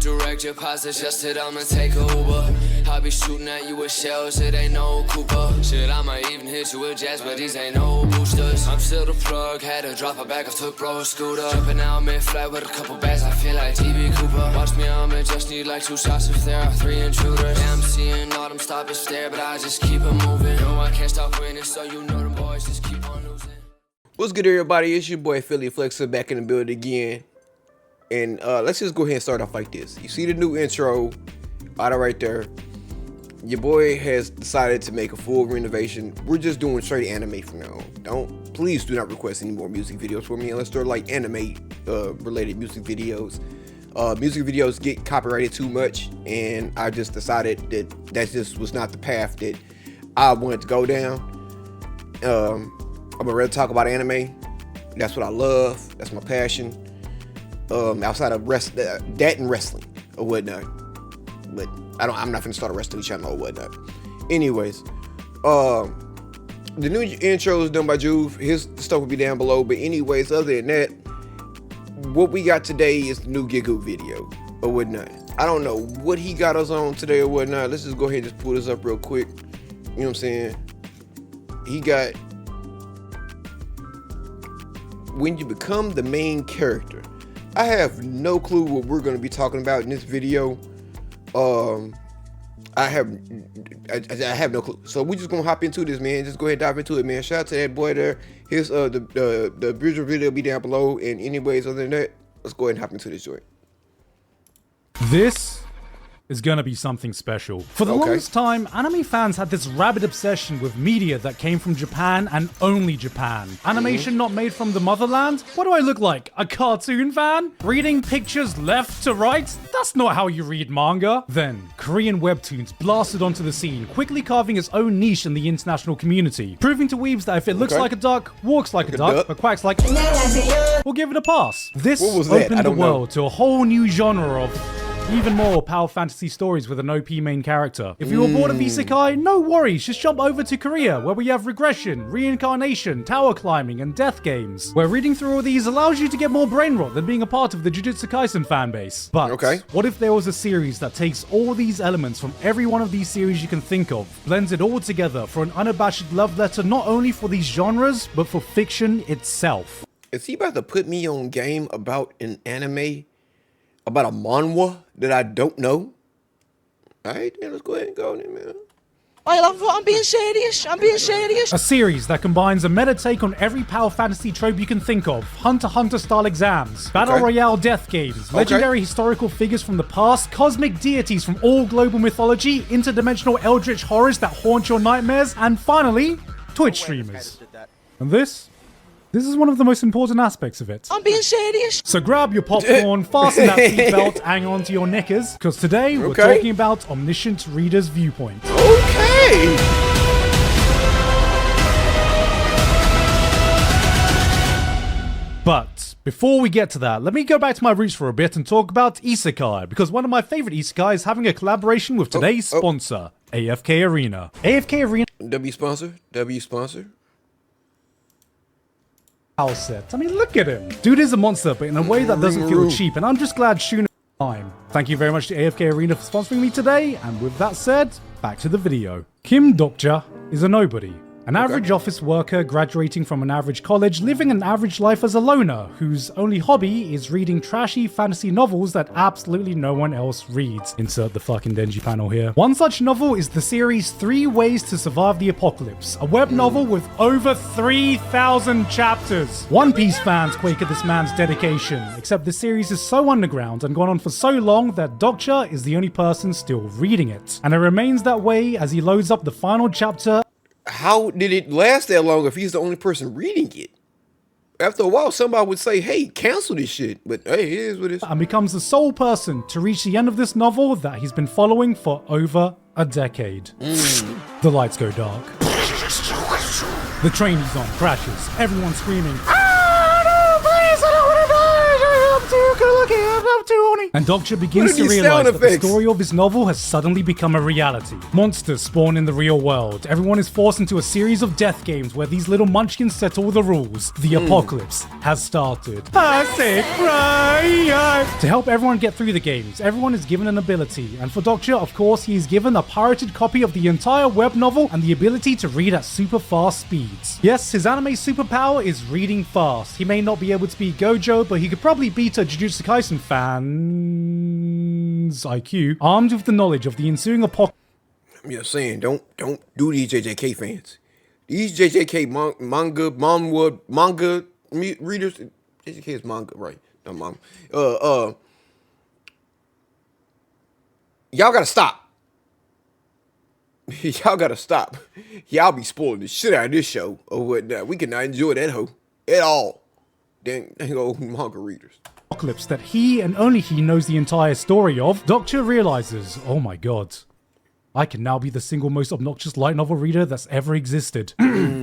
direct deposit, just hit, I'ma take a Uber. I be shooting at you with shells, it ain't no Cooper. Shit, I might even hit you with jazz, but these ain't no boosters. I'm still the plug, had to drop her back, I took bro a scooter. Jumping out mid-flight with a couple bags, I feel like DB Cooper. Watch me, I'ma just need like 2 shots if there are 3 intruders. Yeah, I'm seeing all them stop and stare, but I just keep it moving. No, I can't stop winning, so you know them boys just keep on losing. What's good, everybody? It's your boy Philly Flexer back in the building again. And let's just go ahead and start off like this. You see the new intro out right there. Your boy has decided to make a full renovation. We're just doing straight anime from now on. Please do not request any more music videos for me unless they're like anime related music videos. Music videos get copyrighted too much, and I just decided that just was not the path that I wanted to go down. I'm gonna rather talk about anime. That's what I love. That's my passion. Outside of that and wrestling or whatnot. But I'm not gonna start a wrestling channel or whatnot. Anyways, the new intro is done by Juve. His stuff will be down below. But anyways, other than that, what we got today is the new Gigguk video or whatnot. I don't know what he got us on today or whatnot. Let's just go ahead and just pull this up real quick. You know what I'm saying? He got when you become the main character. I have no clue what we're going to be talking about in this video. I have no clue. So we're just gonna hop into this, man. Just go ahead and dive into it, man. Shout out to that boy there. Here's the visual video will be down below. And anyways, other than that, let's go ahead and hop into this joint. This is gonna be something special. For the longest time, anime fans had this rabid obsession with media that came from Japan and only Japan. Animation not made from the motherland? What do I look like? A cartoon fan? Reading pictures left to right? That's not how you read manga. Then, Korean webtoons blasted onto the scene, quickly carving its own niche in the international community, proving to weebs that if it looks like a duck, walks like a duck, but quacks like we'll give it a pass. This opened the world to a whole new genre of even more power fantasy stories with an OP main character. If you were bored of isekai, no worries, just jump over to Korea, where we have regression, reincarnation, tower climbing, and death games, where reading through all these allows you to get more brain rot than being a part of the Jujutsu Kaisen fanbase. But what if there was a series that takes all these elements from every one of these series you can think of, blends it all together for an unabashed love letter not only for these genres, but for fiction itself? Is he about to put me on game about an anime? About a manhwa that I don't know? Alright, then let's go ahead and go in, man. I'm being serious. I'm being serious. A series that combines a meta take on every power fantasy trope you can think of. Hunter x Hunter style exams, battle royale death games, legendary historical figures from the past, cosmic deities from all global mythology, interdimensional eldritch horrors that haunt your nightmares, and finally, Twitch streamers. And this is one of the most important aspects of it. I'm being serious. So grab your popcorn, fasten that seatbelt, hang on to your knickers, because today we're talking about Omniscient Reader's Viewpoint. Okay! But before we get to that, let me go back to my roots for a bit and talk about isekai, because one of my favorite isekai is having a collaboration with today's sponsor, AFK Arena. AFK Arena... W sponsor. Set. I mean, look at him. Dude is a monster, but in a way that doesn't feel cheap, and I'm just glad Shuna time. Thank you very much to AFK Arena for sponsoring me today, and with that said, back to the video. Kim Dokja is a nobody. An average office worker graduating from an average college, living an average life as a loner, whose only hobby is reading trashy fantasy novels that absolutely no one else reads. Insert the fucking Denji panel here. One such novel is the series 3 Ways to Survive the Apocalypse, a web novel with over 3,000 chapters. One Piece fans quake at this man's dedication, except the series is so underground and gone on for so long that Dokja is the only person still reading it. And it remains that way as he loads up the final chapter. How did it last that long if he's the only person reading it? After a while, somebody would say, hey, cancel this shit. But hey, it is what it is. And becomes the sole person to reach the end of this novel that he's been following for over a decade. The lights go dark. The train he's on crashes. Everyone's screaming, "Ah, no, please, I don't want to die. I'm too good looking. love too, honey. And Doctor begins to realize that the story of his novel has suddenly become a reality. Monsters spawn in the real world. Everyone is forced into a series of death games where these little munchkins set all the rules. The apocalypse has started. I say cry. To help everyone get through the games, everyone is given an ability. And for Doctor, of course, he is given a pirated copy of the entire web novel and the ability to read at super fast speeds. Yes, his anime superpower is reading fast. He may not be able to beat Gojo, but he could probably beat a Jujutsu Kaisen fan's IQ, armed with the knowledge of the ensuing apocalypse. I'm just saying, don't do these JJK fans. These JJK manga readers. JJK is manga, right? No, manga. Y'all gotta stop. Y'all gotta stop. Y'all be spoiling the shit out of this show or whatnot. We cannot enjoy that hoe at all. Dang old manga readers. Apocalypse that he and only he knows the entire story of, Doctor realizes, oh my god, I can now be the single most obnoxious light novel reader that's ever existed.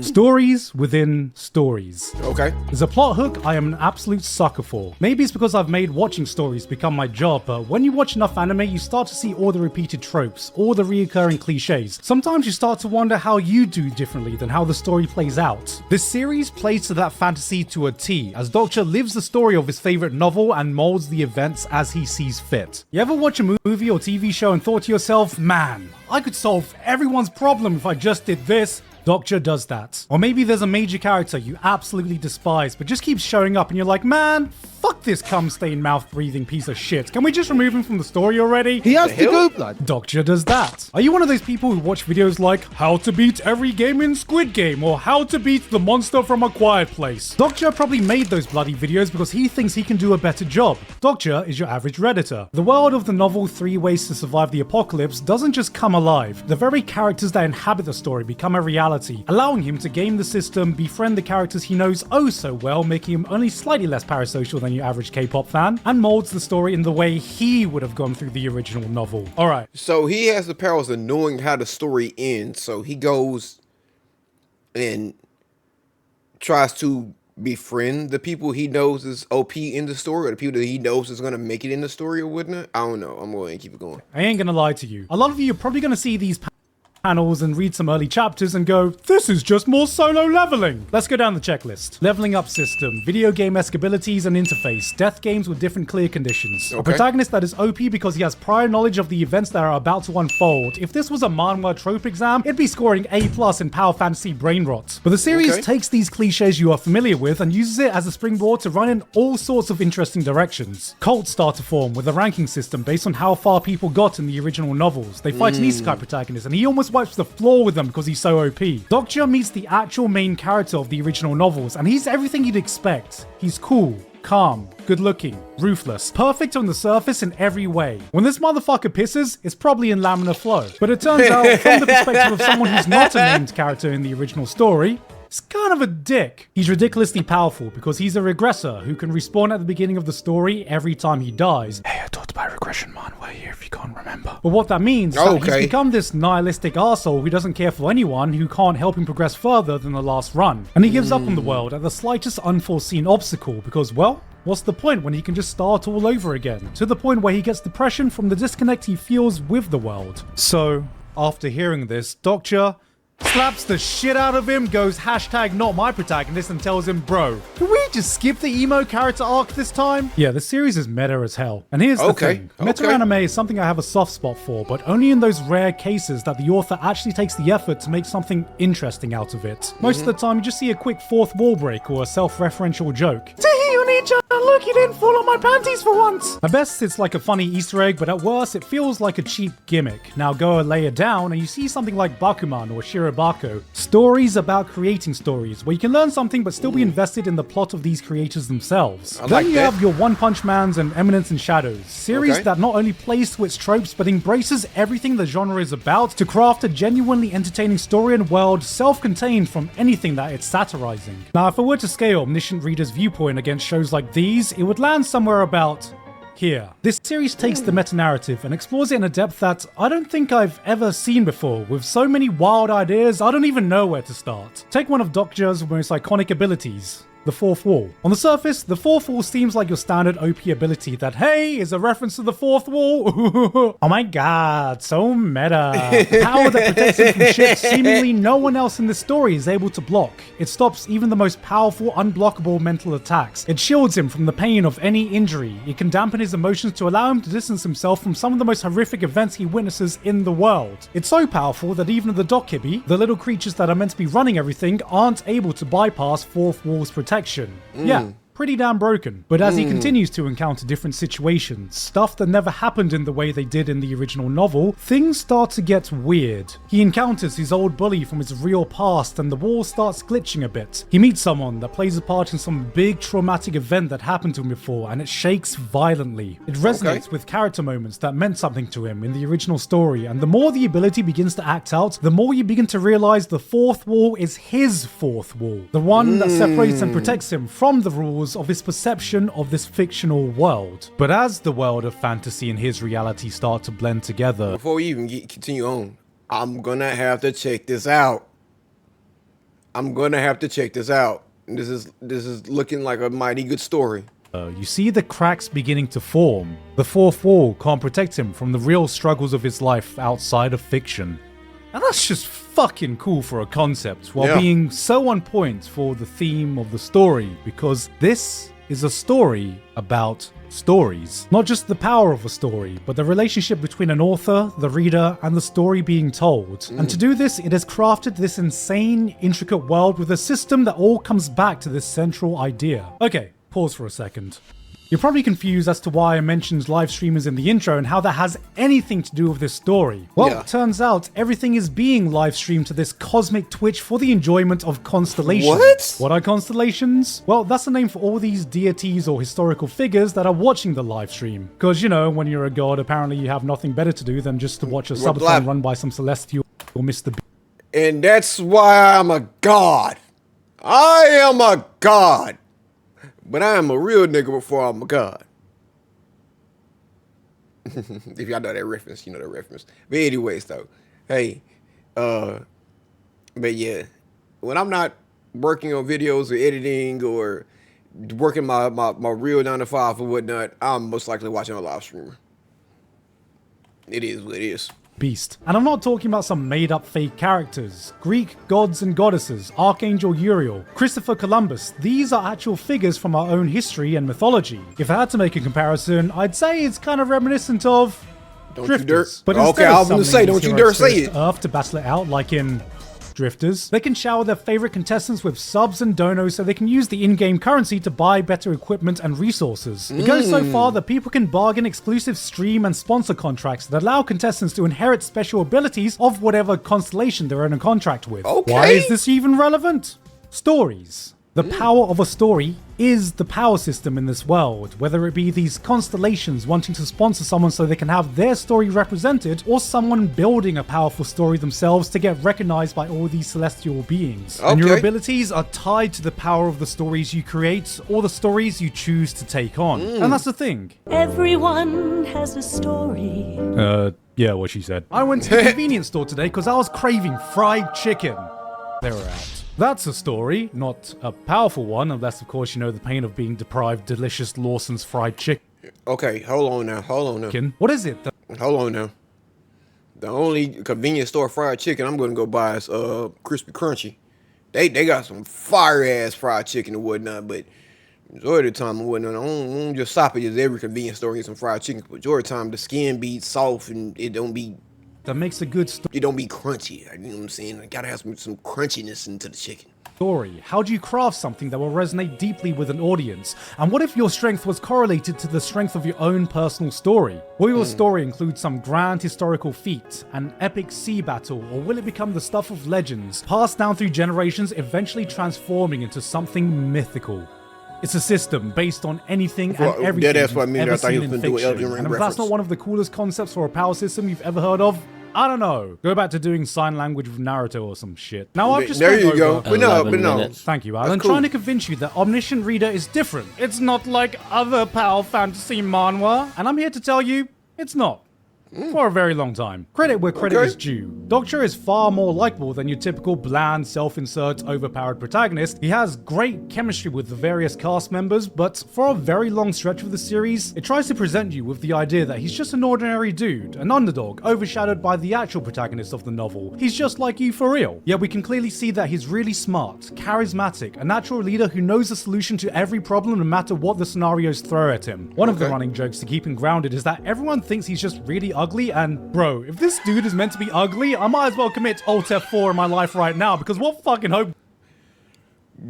Stories within stories. Okay. There's a plot hook I am an absolute sucker for. Maybe it's because I've made watching stories become my job, but when you watch enough anime, you start to see all the repeated tropes, all the reoccurring cliches. Sometimes you start to wonder how you do differently than how the story plays out. This series plays to that fantasy to a T, as Doctor lives the story of his favorite novel and molds the events as he sees fit. You ever watch a movie or TV show and thought to yourself, man, I could solve everyone's problem if I just did this? Doctor does that. Or maybe there's a major character you absolutely despise but just keeps showing up and you're like, man, fuck this cum-stained mouth-breathing piece of shit. Can we just remove him from the story already? He has to go, blood. Doctor does that. Are you one of those people who watch videos like how to beat every game in Squid Game or how to beat the monster from a quiet place? Doctor probably made those bloody videos because he thinks he can do a better job. Doctor is your average Redditor. The world of the novel 3 Ways to Survive the Apocalypse doesn't just come alive. The very characters that inhabit the story become a reality, allowing him to game the system, befriend the characters he knows oh so well, making him only slightly less parasocial than your average K-pop fan, and molds the story in the way he would have gone through the original novel. Alright. So he has the powers of knowing how the story ends, so he goes and tries to befriend the people he knows is OP in the story, or the people that he knows is going to make it in the story or whatnot. I don't know. I'm going to keep it going. I ain't gonna lie to you. A lot of you are probably gonna see these panels and read some early chapters and go, this is just more solo leveling. Let's go down the checklist. Leveling up system, video game-esque abilities and interface, death games with different clear conditions. Okay. A protagonist that is OP because he has prior knowledge of the events that are about to unfold. If this was a manhwa trope exam, it'd be scoring A+ in power fantasy brain rot. But the series takes these cliches you are familiar with and uses it as a springboard to run in all sorts of interesting directions. Cults start to form with a ranking system based on how far people got in the original novels. They fight an isekai protagonist and he almost wipes the floor with them because he's so OP. Doctor meets the actual main character of the original novels and he's everything you'd expect. He's cool, calm, good looking, ruthless, perfect on the surface in every way. When this motherfucker pisses, it's probably in laminar flow. But it turns out, from the perspective of someone who's not a named character in the original story, he's kind of a dick. He's ridiculously powerful because he's a regressor who can respawn at the beginning of the story every time he dies. Hey, I talked about regression manhwa here if you can't remember. But what that means is that he's become this nihilistic arsehole who doesn't care for anyone who can't help him progress further than the last run. And he gives up on the world at the slightest unforeseen obstacle because, well, what's the point when he can just start all over again? To the point where he gets depression from the disconnect he feels with the world. So, after hearing this, Doctor slaps the shit out of him, goes hashtag not my protagonist and tells him, bro, can we just skip the emo character arc this time? Yeah, the series is meta as hell. And here's the thing. Meta anime is something I have a soft spot for, but only in those rare cases that the author actually takes the effort to make something interesting out of it. Most of the time you just see a quick fourth wall break or a self-referential joke. Look, you didn't fall on my panties for once! At best, it's like a funny Easter egg, but at worst, it feels like a cheap gimmick. Now go a layer down and you see something like Bakuman or Shirobako. Stories about creating stories, where you can learn something but still be invested in the plot of these creators themselves. Then you have your One Punch Mans and Eminence and Shadows, series that not only plays to its tropes but embraces everything the genre is about to craft a genuinely entertaining story and world self-contained from anything that it's satirizing. Now, if I were to scale omniscient readers' viewpoint against shows like these, it would land somewhere about here. This series takes the meta-narrative and explores it in a depth that I don't think I've ever seen before, with so many wild ideas I don't even know where to start. Take one of Doctor's most iconic abilities, the fourth wall. On the surface, the fourth wall seems like your standard OP ability that, hey, is a reference to the fourth wall. Oh my god, so meta. The power that protects him from shit seemingly no one else in this story is able to block. It stops even the most powerful, unblockable mental attacks. It shields him from the pain of any injury. It can dampen his emotions to allow him to distance himself from some of the most horrific events he witnesses in the world. It's so powerful that even the Dokkibi, the little creatures that are meant to be running everything, aren't able to bypass fourth wall's protection. Yeah. Pretty damn broken. But as he continues to encounter different situations, stuff that never happened in the way they did in the original novel, things start to get weird. He encounters his old bully from his real past and the wall starts glitching a bit. He meets someone that plays a part in some big traumatic event that happened to him before and it shakes violently. It resonates with character moments that meant something to him in the original story, and the more the ability begins to act out, the more you begin to realize the fourth wall is his fourth wall. The one that separates and protects him from the rules of his perception of this fictional world. But as the world of fantasy and his reality start to blend together... Before we even continue on, I'm gonna have to check this out. This is looking like a mighty good story. You see the cracks beginning to form. The fourth wall can't protect him from the real struggles of his life outside of fiction. And that's just fucking cool for a concept, while being so on point for the theme of the story, because this is a story about stories. Not just the power of a story, but the relationship between an author, the reader, and the story being told. And to do this, it has crafted this insane, intricate world with a system that all comes back to this central idea. Okay, pause for a second. You're probably confused as to why I mentioned live streamers in the intro and how that has anything to do with this story. Well, it turns out everything is being live streamed to this cosmic Twitch for the enjoyment of constellations. What are constellations? Well, that's the name for all these deities or historical figures that are watching the live stream. Because, you know, when you're a god, apparently you have nothing better to do than just to watch a subathon run by some celestial or Mr. B. And that's why I'm a god. I am a god. But I am a real nigga before I'm a god. If y'all know that reference, you know that reference. But anyways, though, hey, but yeah, when I'm not working on videos or editing or working my real 9 to 5 or whatnot, I'm most likely watching a live streamer. It is what it is. Beast. And I'm not talking about some made-up fake characters. Greek gods and goddesses, Archangel Uriel, Christopher Columbus, these are actual figures from our own history and mythology. If I had to make a comparison, I'd say it's kind of reminiscent of Drifters. But okay, I was gonna say, don't you dare say it. Earth to battle it out, like in Drifters. They can shower their favorite contestants with subs and donos so they can use the in-game currency to buy better equipment and resources. It goes so far that people can bargain exclusive stream and sponsor contracts that allow contestants to inherit special abilities of whatever constellation they're in a contract with. Why is this even relevant? Stories. The power of a story is the power system in this world, whether it be these constellations wanting to sponsor someone so they can have their story represented, or someone building a powerful story themselves to get recognized by all these celestial beings. And your abilities are tied to the power of the stories you create or the stories you choose to take on. And that's the thing. Everyone has a story. Yeah, what she said. I went to the convenience store today because I was craving fried chicken. They were out. That's a story, not a powerful one, unless of course you know the pain of being deprived delicious Lawson's fried chicken. Okay, hold on now. What is it? Hold on now. The only convenience store fried chicken I'm gonna go buy is Crispy Crunchy. They got some fire ass fried chicken and whatnot, but majority of the time and whatnot, I don't just stop at just every convenience store and get some fried chicken. Majority of the time the skin be soft and it don't be. That makes a good story. It don't be crunchy. You know what I'm saying? I gotta have some crunchiness into the chicken. How do you craft something that will resonate deeply with an audience? And what if your strength was correlated to the strength of your own personal story? Will your story include some grand historical feat, an epic sea battle, or will it become the stuff of legends, passed down through generations, eventually transforming into something mythical? It's a system based on anything and everything that's what I mean. ever I thought he seen was in going to do an fiction. Elden Ring And if reference. that's not one of the coolest concepts for a power system you've ever heard of, I don't know. Go back to doing sign language with Naruto or some shit. Now I've just there spent you go. over- But no. Thank you, Alan. cool. Trying to convince you that Omniscient Reader is different. It's not like other power fantasy manhwa. And I'm here to tell you, it's not. for a very long time. Credit where credit is due. Doctor is far more likable than your typical bland, self-insert, overpowered protagonist. He has great chemistry with the various cast members, but for a very long stretch of the series, it tries to present you with the idea that he's just an ordinary dude, an underdog, overshadowed by the actual protagonist of the novel. He's just like you for real. Yet we can clearly see that he's really smart, charismatic, a natural leader who knows the solution to every problem no matter what the scenarios throw at him. One of the running jokes to keep him grounded is that everyone thinks he's just really ugly, and bro, if this dude is meant to be ugly, I might as well commit Alt F4 in my life right now, because what fucking hope.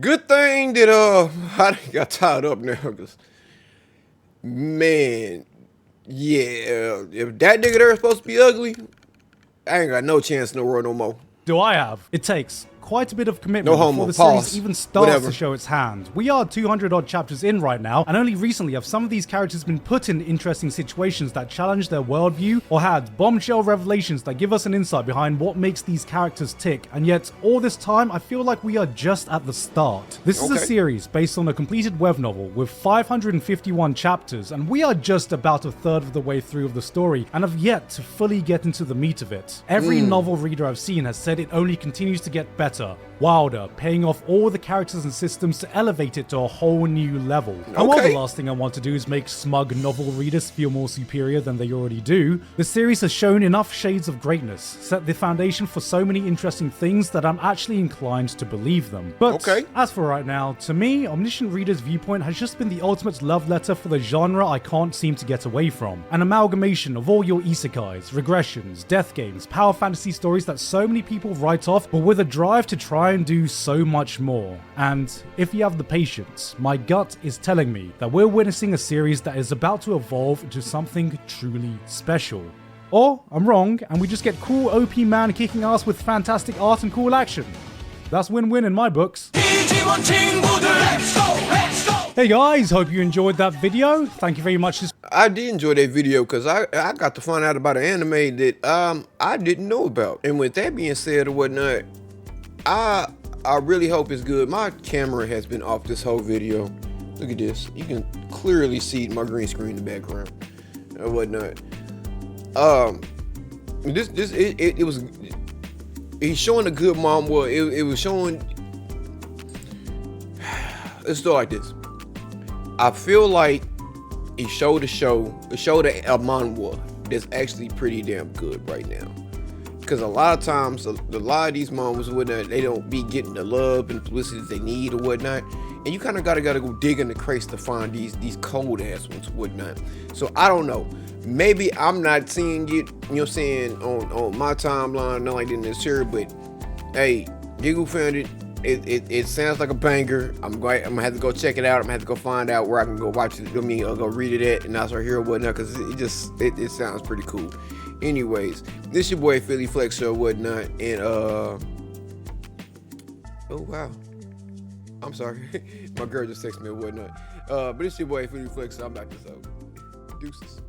Good thing that I got tied up now, because man, yeah, if that nigga there is supposed to be ugly, I ain't got no chance in the world no more. Do I have? It takes quite a bit of commitment before the series even starts to show its hand. We are 200 odd chapters in right now, and only recently have some of these characters been put in interesting situations that challenge their worldview, or had bombshell revelations that give us an insight behind what makes these characters tick, and yet all this time I feel like we are just at the start. This is a series based on a completed web novel with 551 chapters, and we are just about a third of the way through of the story, and have yet to fully get into the meat of it. Every novel reader I've seen has said it only continues to get better, wilder, paying off all the characters and systems to elevate it to a whole new level. And while the last thing I want to do is make smug novel readers feel more superior than they already do, the series has shown enough shades of greatness, set the foundation for so many interesting things that I'm actually inclined to believe them. But as for right now, to me, Omniscient Reader's viewpoint has just been the ultimate love letter for the genre I can't seem to get away from. An amalgamation of all your isekais, regressions, death games, power fantasy stories that so many people write off, but with a drive to try and do so much more. And if you have the patience, my gut is telling me that we're witnessing a series that is about to evolve into something truly special. Or I'm wrong, and we just get cool OP man kicking ass with fantastic art and cool action. That's win-win in my books. Hey guys, hope you enjoyed that video. Thank you very much. I did enjoy that video because I got to find out about an anime that I didn't know about. And with that being said or whatnot, I really hope it's good. My camera has been off this whole video. Look at this. You can clearly see my green screen in the background and whatnot. It was, he's showing a good mom. Well, it was showing. Let's do it like this. I feel like he showed a manhwa that's actually pretty damn good right now. Because a lot of times, a lot of these manhwas and whatnot, they don't be getting the love and publicity they need or whatnot. And you kind of gotta go dig in the crates to find these cold ass ones and whatnot. So I don't know. Maybe I'm not seeing it, you know what I'm saying, on my timeline, not like in this here, but hey, Gigguk found it. It sounds like a banger. I'm gonna have to go check it out. I'm gonna have to go find out where I can go watch it. Go read it at, and that's right here or whatnot, because it sounds pretty cool. Anyways, this your boy Philly Flex or whatnot, and oh wow, I'm sorry, my girl just texted me or whatnot. But it's your boy Philly Flex. So I'm back this out. Deuces.